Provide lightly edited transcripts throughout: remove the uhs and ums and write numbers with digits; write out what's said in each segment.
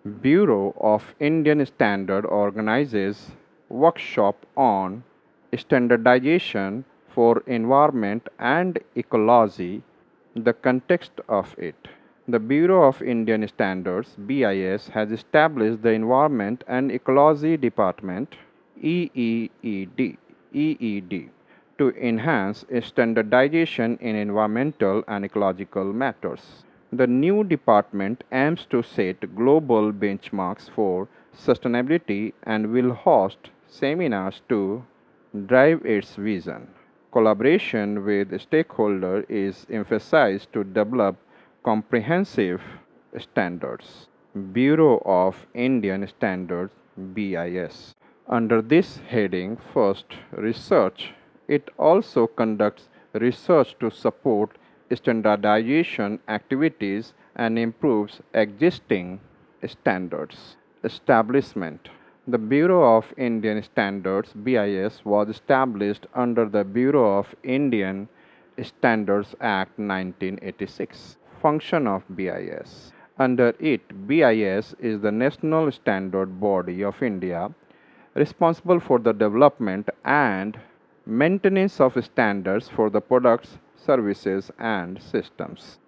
Bureau of Indian Standard organizes workshop on standardization for environment and ecology. The context of it. The Bureau of Indian Standards (BIS) has established the Environment and Ecology Department EED to enhance standardization in environmental and ecological matters. The new department aims to set global benchmarks for sustainability and will host seminars to drive its vision. Collaboration with stakeholders is emphasized to develop comprehensive standards. Bureau of Indian Standards (BIS). Under this heading, first, research. It also conducts research to support standardization activities and improves existing standards. Establishment. The Bureau of Indian Standards (BIS) was established under the Bureau of Indian Standards Act 1986. Function of BIS. Under it, BIS is the national standard body of India responsible for the development and maintenance of standards for the products, services, and systems.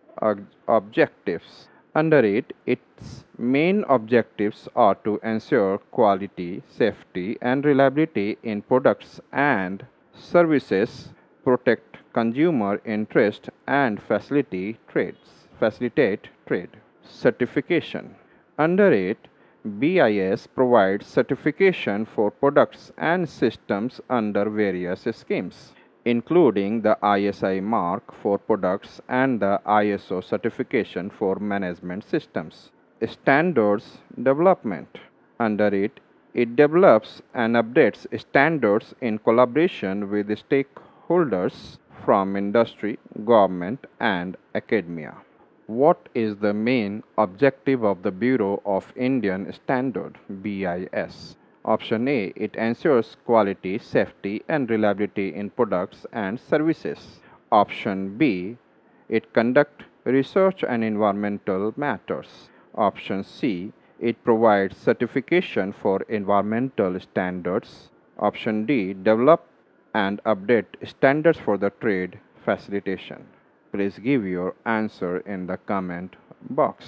Objectives. Under it, its main objectives are to ensure quality, safety, and reliability in products and services, protect consumer interest, and facilitate trade. Certification. Under it, BIS provides certification for products and systems under various schemes, including the ISI mark for products and the ISO certification for management systems. Standards development. Under it, it develops and updates standards in collaboration with stakeholders from industry, government, and academia. What is the main objective of the Bureau of Indian Standard (BIS)? Option A. It ensures quality, safety, and reliability in products and services. Option B. It conducts research and environmental matters. Option C. It provides certification for environmental standards. Option D. Develop and update standards for the trade facilitation. Please give your answer in the comment box.